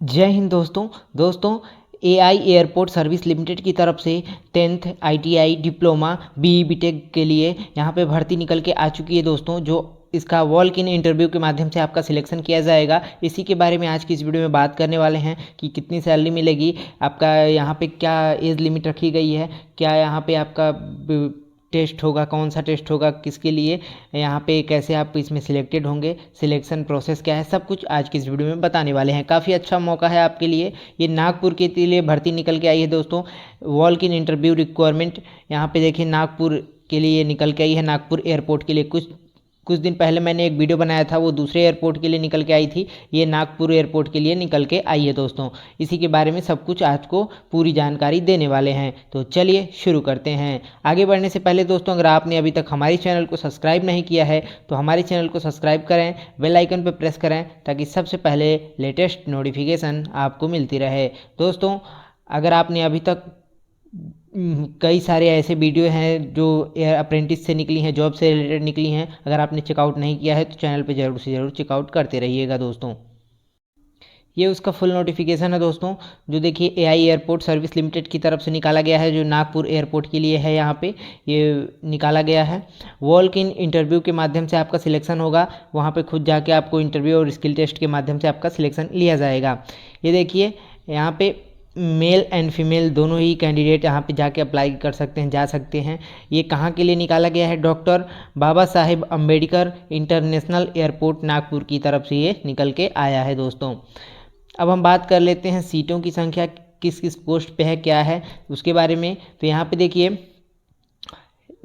जय हिंद दोस्तों AI airport service limited की तरफ से 10th ITI diploma be BTech के लिए यहाँ पे भर्ती निकल के आ चुकी है दोस्तों। जो इसका वॉक इन इंटरव्यू के माध्यम से आपका सिलेक्शन किया जाएगा, इसी के बारे में आज की इस वीडियो में बात करने वाले हैं कि कितनी सैलरी मिलेगी, आपका यहाँ पे क्या एज लिमिट रखी गई है, क्या यहाँ पे आपका टेस्ट होगा, कौन सा टेस्ट होगा, किसके लिए, यहाँ पे कैसे आप इसमें सिलेक्टेड होंगे, सिलेक्शन प्रोसेस क्या है, सब कुछ आज की इस वीडियो में बताने वाले हैं। काफ़ी अच्छा मौका है आपके लिए। ये नागपुर के लिए भर्ती निकल के आई है दोस्तों। वॉक इन इंटरव्यू रिक्वायरमेंट यहाँ पे देखिए नागपुर के लिए निकल के आई है, नागपुर एयरपोर्ट के लिए। कुछ दिन पहले मैंने एक वीडियो बनाया था, वो दूसरे एयरपोर्ट के लिए निकल के आई थी, ये नागपुर एयरपोर्ट के लिए निकल के आई है दोस्तों। इसी के बारे में सब कुछ आज को पूरी जानकारी देने वाले हैं, तो चलिए शुरू करते हैं। आगे बढ़ने से पहले दोस्तों, अगर आपने अभी तक हमारे चैनल को सब्सक्राइब नहीं किया है तो हमारे चैनल को सब्सक्राइब करें, बेल आइकन पर प्रेस करें ताकि सबसे पहले लेटेस्ट नोटिफिकेशन आपको मिलती रहे। दोस्तों, अगर आपने अभी तक कई सारे ऐसे वीडियो हैं जो एयर अप्रेंटिस से निकली हैं, जॉब से रिलेटेड निकली हैं, अगर आपने चेकआउट नहीं किया है तो चैनल पे ज़रूर से ज़रूर चेकआउट करते रहिएगा दोस्तों। ये उसका फुल नोटिफिकेशन है दोस्तों, जो देखिए एआई एयरपोर्ट सर्विस लिमिटेड की तरफ से निकाला गया है, जो नागपुर एयरपोर्ट के लिए है। यहाँ पे ये निकाला गया है। वॉक इन इंटरव्यू के माध्यम से आपका सिलेक्शन होगा, वहाँ पे खुद जाके आपको इंटरव्यू और स्किल टेस्ट के माध्यम से आपका सिलेक्शन लिया जाएगा। ये देखिए यहाँ पे मेल एंड फीमेल दोनों ही कैंडिडेट यहाँ पे जाके अप्लाई कर सकते हैं, जा सकते हैं। ये कहाँ के लिए निकाला गया है? Doctor Baba Saheb Ambedkar international airport Nagpur की तरफ से ये निकल के आया है दोस्तों। अब हम बात कर लेते हैं सीटों की संख्या किस किस पोस्ट पे है, क्या है उसके बारे में। तो यहाँ पे देखिए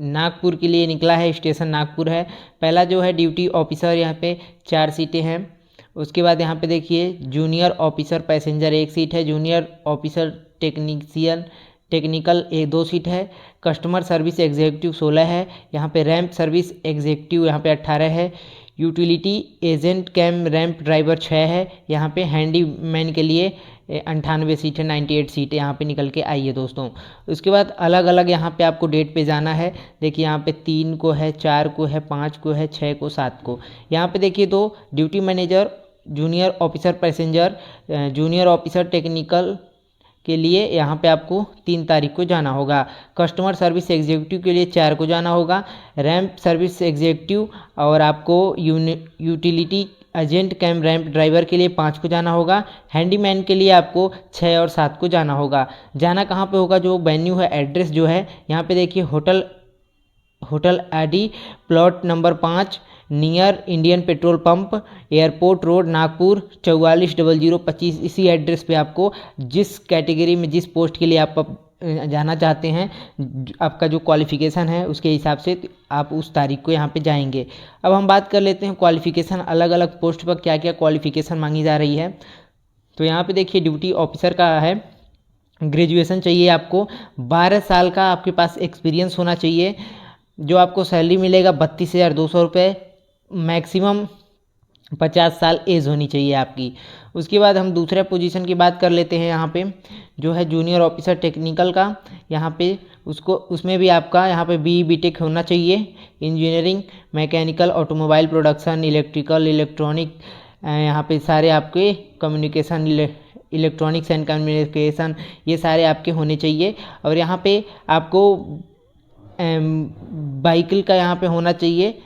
नागपुर के लिए निकला है, स्टेशन नागपुर है। पहला जो है ड्यूटी ऑफिसर, यहाँ पे 4 सीटें हैं। उसके बाद यहाँ पे देखिए जूनियर ऑफिसर पैसेंजर 1 सीट है, junior officer technician technical 2 seat है, कस्टमर सर्विस एग्जीक्यूटिव 16 है, यहाँ पे रैंप सर्विस एग्जीक्यूटिव यहाँ पे 18 है, utility agent cum ramp driver 6 है, यहाँ पे हैंडीमैन के लिए 98 सीट है, 98 सीट यहाँ पे निकल के आई है दोस्तों। उसके बाद अलग अलग यहाँ पे आपको डेट पे जाना है। देखिए यहाँ पे 3 को है, 4 को है, 5 को है, 6 को, 7 को। यहाँ पे देखिए 2 duty manager junior officer passenger junior officer technical के लिए यहाँ पे आपको 3 तारीख को जाना होगा। कस्टमर सर्विस एग्जीक्यूटिव के लिए 4 को जाना होगा, रैंप सर्विस एग्जीक्यूटिव और आपको utility agent cum ramp driver के लिए 5 को जाना होगा, हैंडीमैन के लिए आपको 6 और 7 को जाना होगा। जाना कहाँ पे होगा? जो वेन्यू है, एड्रेस जो है यहाँ पे देखिए होटल आदि plot number 5 near Indian petrol pump airport road Nagpur 440025। इसी एड्रेस पे आपको जिस कैटेगरी में जिस पोस्ट के लिए आप जाना चाहते हैं, आपका जो क्वालिफ़िकेशन है उसके हिसाब से आप उस तारीख को यहाँ पे जाएंगे। अब हम बात कर लेते हैं क्वालिफ़िकेशन, अलग अलग पोस्ट पर क्या क्या क्वालिफ़िकेशन मांगी जा रही है। तो यहाँ पे देखिए ड्यूटी ऑफिसर का है, ग्रेजुएशन चाहिए आपको, 12 साल का आपके पास एक्सपीरियंस होना चाहिए। जो आपको सैलरी मिलेगा 32,200 रुपये, मैक्सिमम 50 साल एज होनी चाहिए आपकी। उसके बाद हम दूसरे पोजीशन की बात कर लेते हैं। यहाँ पे जो है जूनियर ऑफिसर टेक्निकल का, यहाँ पे उसमें भी आपका यहाँ पे बीई बीटेक होना चाहिए। Engineering, mechanical, automobile production, electrical, electronic, यहाँ पे सारे आपके कम्युनिकेशन, इलेक्ट्रॉनिक्स एंड कम्युनिकेशन, ये सारे आपके होने चाहिए। और यहाँ पे आपको व्हीकल का यहाँ पे होना चाहिए,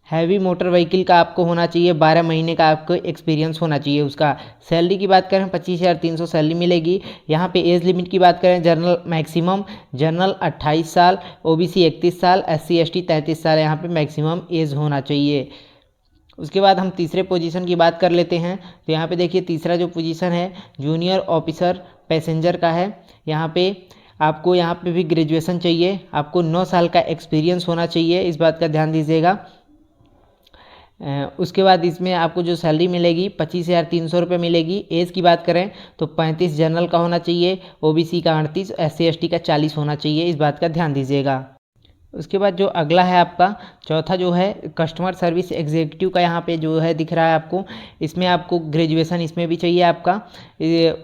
हैवी मोटर व्हीकल का आपको होना चाहिए, 12 महीने का आपको एक्सपीरियंस होना चाहिए उसका। सैलरी की बात करें 25,300 सैलरी मिलेगी। यहाँ पे एज लिमिट की बात करें, जनरल मैक्सिमम जनरल 28 साल, ओबीसी 31 साल, एससी एसटी 33 साल यहाँ पे मैक्सिमम एज होना चाहिए। उसके बाद हम तीसरे पोजीशन की बात कर लेते हैं। तो यहाँ पे देखिए तीसरा जो पोजीशन है जूनियर ऑफिसर पैसेंजर का है। यहाँ पे आपको यहाँ पे भी ग्रेजुएशन चाहिए, आपको 9 साल का एक्सपीरियंस होना चाहिए, इस बात का ध्यान दीजिएगा। उसके बाद इसमें आपको जो सैलरी मिलेगी 25,300 रुपये मिलेगी। एज की बात करें तो 35 जनरल का होना चाहिए, ओबीसी का 38, एससी एसटी का 40 होना चाहिए, इस बात का ध्यान दीजिएगा। उसके बाद जो अगला है आपका चौथा जो है कस्टमर सर्विस एग्जीक्यूटिव का, यहाँ पे जो है दिख रहा है आपको, इसमें आपको ग्रेजुएशन इसमें भी चाहिए आपका।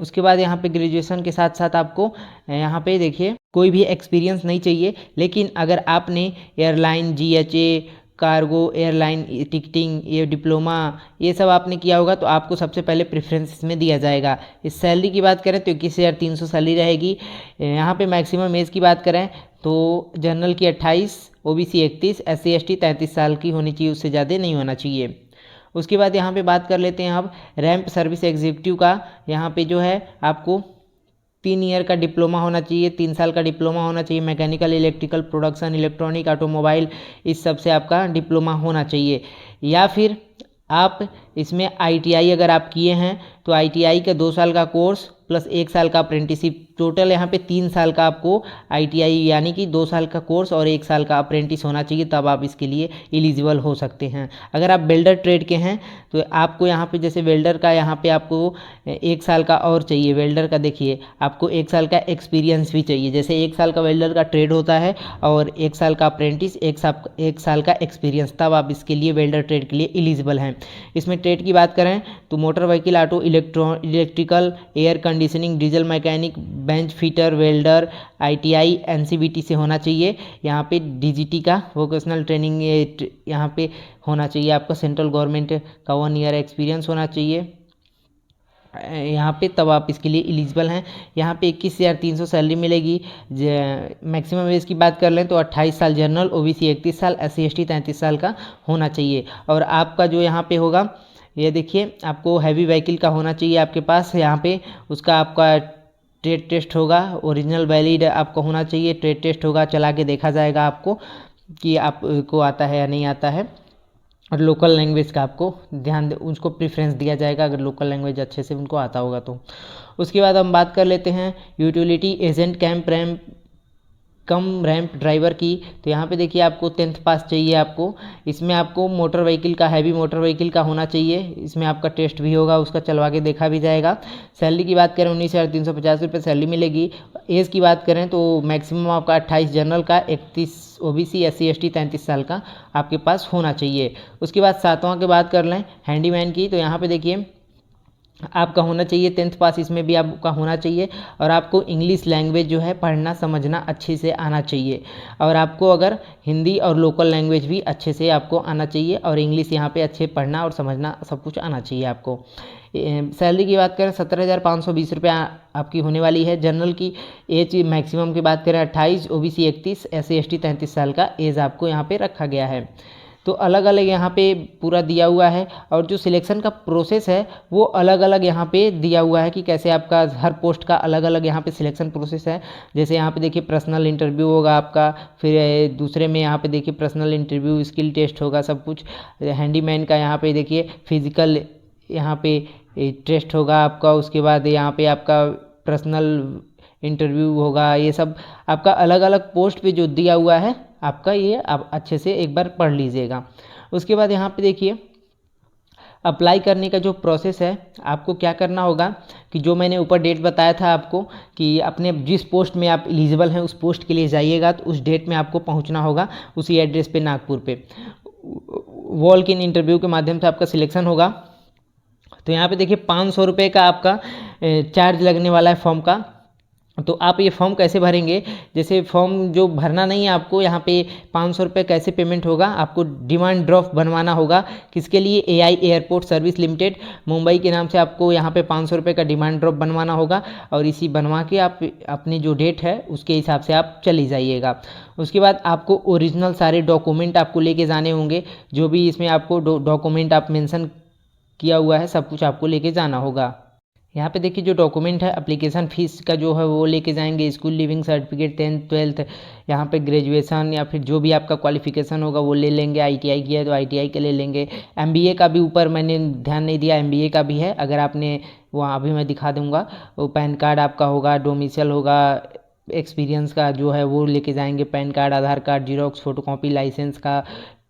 उसके बाद यहाँ पे ग्रेजुएशन के साथ साथ आपको यहाँ पे देखिए कोई भी एक्सपीरियंस नहीं चाहिए, लेकिन अगर आपने airline, GHA, cargo, airline ticketing, ये डिप्लोमा, ये सब आपने किया होगा तो आपको सबसे पहले प्रेफरेंस इसमें दिया जाएगा। इस सैलरी की बात करें तो 21,300 सैलरी रहेगी। यहाँ पे मैक्सिमम एज की बात करें तो जनरल की 28, ओबीसी 31, SC ST 33 साल की होनी चाहिए, उससे ज़्यादा नहीं होना चाहिए। उसके बाद यहाँ पे बात कर लेते हैं अब रैंप सर्विस एग्जीक्यूटिव का। यहाँ पे जो है आपको 3 ईयर का डिप्लोमा होना चाहिए, 3 साल का डिप्लोमा होना चाहिए। Mechanical, electrical, production, electronic, automobile, इस सब से आपका डिप्लोमा होना चाहिए। या फिर आप इसमें ITI अगर आप किए हैं तो ITI का 2 साल का कोर्स प्लस 1 साल का अप्रेंटिसशिप, टोटल यहाँ पे 3 साल का आपको ITI यानी कि 2 साल का कोर्स और 1 साल का अप्रेंटिस होना चाहिए, तब आप इसके लिए एलिजिबल हो सकते हैं। अगर आप वेल्डर ट्रेड के हैं तो आपको यहाँ पे जैसे वेल्डर का यहाँ पे आपको 1 साल का और चाहिए। वेल्डर का देखिए आपको 1 साल का एक्सपीरियंस भी चाहिए। जैसे 1 साल का वेल्डर का ट्रेड होता है और 1 साल का अप्रेंटिस, 1 साल का एक्सपीरियंस, तब आप इसके लिए वेल्डर ट्रेड के लिए एलिजिबल हैं। इसमें ट्रेड की बात करें तो motor vehicle, auto, electrical, air conditioning, diesel mechanic, bench fitter, welder, ITI NCVT से होना चाहिए। यहाँ पे DGT का वोकेशनल ट्रेनिंग यहाँ पे होना चाहिए। आपका सेंट्रल गवर्नमेंट का 1 ईयर एक्सपीरियंस होना चाहिए यहाँ पे, तब आप इसके लिए एलिजिबल हैं। यहाँ पे 21,300 सैलरी मिलेगी। मैक्सिमम एज की बात कर लें तो 28 साल जनरल, OBC 31 साल, SC ST 33 साल का होना चाहिए। और आपका जो यहाँ पे होगा ये देखिए आपको हैवी व्हीकल का होना चाहिए आपके पास। यहाँ पे उसका आपका ट्रेड टेस्ट होगा, ओरिजिनल वैलिड आपका होना चाहिए। ट्रेड टेस्ट होगा, चला के देखा जाएगा आपको कि आपको आता है या नहीं आता है। और लोकल लैंग्वेज का आपको ध्यान उसको प्रेफरेंस दिया जाएगा अगर लोकल लैंग्वेज अच्छे से उनको आता होगा तो। उसके बाद हम बात कर लेते हैं यूटिलिटी एजेंट कम रैंप ड्राइवर की। तो यहाँ पे देखिए आपको 10th पास चाहिए आपको। इसमें आपको मोटर व्हीकल का, हैवी मोटर व्हीकल का होना चाहिए। इसमें आपका टेस्ट भी होगा, उसका चलवा के देखा भी जाएगा। सैलरी की बात करें 19,350 रुपये सैलरी मिलेगी। एज की बात करें तो मैक्सिमम आपका 28 जनरल का, 31 OBC, SC ST 33 साल का आपके पास होना चाहिए। उसके बाद 7वां की बात कर लें हैंडीमैन की। तो यहाँ पे देखिए आपका होना चाहिए 10th पास, इसमें भी आपका होना चाहिए। और आपको इंग्लिश लैंग्वेज जो है पढ़ना समझना अच्छे से आना चाहिए। और आपको अगर हिंदी और लोकल लैंग्वेज भी अच्छे से आपको आना चाहिए और इंग्लिश यहाँ पे अच्छे पढ़ना और समझना सब कुछ आना चाहिए आपको। सैलरी की बात करें 17,520 रुपये आपकी होने वाली है। जनरल की एज मैक्सिमम की बात करें 28, OBC 31, SC ST 33 साल का एज आपको यहाँ पे रखा गया है। तो अलग अलग यहाँ पे पूरा दिया हुआ है। और जो सिलेक्शन का प्रोसेस है वो अलग अलग यहाँ पे दिया हुआ है कि कैसे आपका हर पोस्ट का अलग अलग यहाँ पे सिलेक्शन प्रोसेस है। जैसे यहाँ पे देखिए पर्सनल इंटरव्यू होगा आपका, फिर दूसरे में यहाँ पे देखिए पर्सनल इंटरव्यू, स्किल टेस्ट होगा, सब कुछ। हैंडीमैन का यहाँ पे देखिए फिजिकल यहाँ पे टेस्ट होगा आपका। उसके बाद यहाँ पे आपका पर्सनल इंटरव्यू होगा। ये सब आपका अलग अलग पोस्ट पे जो दिया हुआ है आपका, ये आप अच्छे से एक बार पढ़ लीजिएगा। उसके बाद यहाँ पे देखिए अप्लाई करने का जो प्रोसेस है, आपको क्या करना होगा कि जो मैंने ऊपर डेट बताया था आपको कि अपने जिस पोस्ट में आप एलिजिबल हैं उस पोस्ट के लिए जाइएगा, तो उस डेट में आपको पहुंचना होगा उसी एड्रेस पे नागपुर पे। वॉक इन इंटरव्यू के माध्यम से आपका सिलेक्शन होगा। तो यहाँ पे देखिए 500 रुपये का आपका चार्ज लगने वाला है फॉर्म का। तो आप ये फॉर्म कैसे भरेंगे, जैसे फॉर्म जो भरना नहीं है आपको, यहाँ पे 500 रुपये कैसे पेमेंट होगा, आपको डिमांड ड्राफ्ट बनवाना होगा। किसके लिए? AI airport service limited Mumbai के नाम से आपको यहाँ पे 500 रुपये का डिमांड ड्राफ्ट बनवाना होगा। और इसी बनवा के आप अपनी जो डेट है उसके हिसाब से आप चली जाइएगा। उसके बाद आपको ओरिजिनल सारे डॉक्यूमेंट आपको लेके जाने होंगे। जो भी इसमें आपको डॉक्यूमेंट आप मेंशन किया हुआ है सब कुछ आपको लेके जाना होगा। यहाँ पे देखिए जो डॉक्यूमेंट है एप्लीकेशन फ़ीस का जो है वो लेके जाएंगे, school leaving certificate, 10th 12th, यहाँ पे ग्रेजुएशन या फिर जो भी आपका क्वालिफिकेशन होगा वो ले लेंगे। ITI किया है तो ITI के ले लेंगे। MBA का भी ऊपर मैंने ध्यान नहीं दिया, MBA का भी है अगर आपने, वहाँ अभी मैं दिखा दूँगा। वो पैन कार्ड आपका होगा, डोमिसाइल होगा, एक्सपीरियंस का जो है वो लेके जाएंगे, पैन कार्ड, आधार कार्ड, जीरोक्स, फोटोकॉपी, लाइसेंस का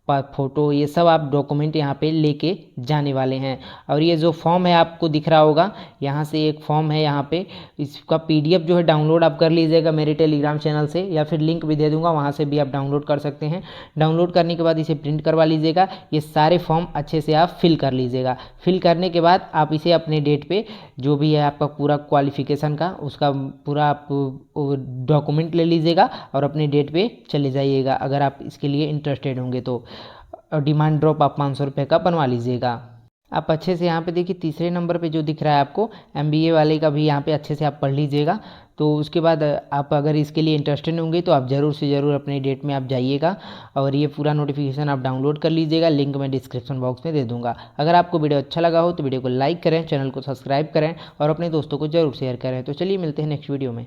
फ़ोटो, ये सब आप डॉक्यूमेंट यहाँ पे लेके जाने वाले हैं। और ये जो फॉर्म है आपको दिख रहा होगा, यहाँ से एक फॉर्म है, यहाँ पे इसका PDF जो है डाउनलोड आप कर लीजिएगा मेरे टेलीग्राम चैनल से, या फिर लिंक भी दे दूँगा, वहाँ से भी आप डाउनलोड कर सकते हैं। डाउनलोड करने के बाद इसे प्रिंट करवा लीजिएगा। ये सारे फॉर्म अच्छे से आप फिल कर लीजिएगा। फिल करने के बाद आप इसे अपने डेट पे जो भी है आपका पूरा क्वालिफिकेशन का उसका पूरा आप डॉक्यूमेंट ले लीजिएगा और अपने डेट पे चले जाइएगा अगर आप इसके लिए इंटरेस्टेड होंगे तो। और डिमांड ड्रॉप आप 500 रुपये का बनवा लीजिएगा। आप अच्छे से यहाँ पे देखिए तीसरे नंबर पे जो दिख रहा है आपको MBA वाले का भी यहाँ पे अच्छे से आप पढ़ लीजिएगा। तो उसके बाद आप अगर इसके लिए इंटरेस्टेड होंगे तो आप ज़रूर से ज़रूर अपने डेट में आप जाइएगा और ये पूरा नोटिफिकेशन आप डाउनलोड कर लीजिएगा। लिंक मैं डिस्क्रिप्शन बॉक्स में दे दूँगा। अगर आपको वीडियो अच्छा लगा हो तो वीडियो को लाइक करें, चैनल को सब्सक्राइब करें और अपने दोस्तों को ज़रूर शेयर करें। तो चलिए मिलते हैं नेक्स्ट वीडियो में।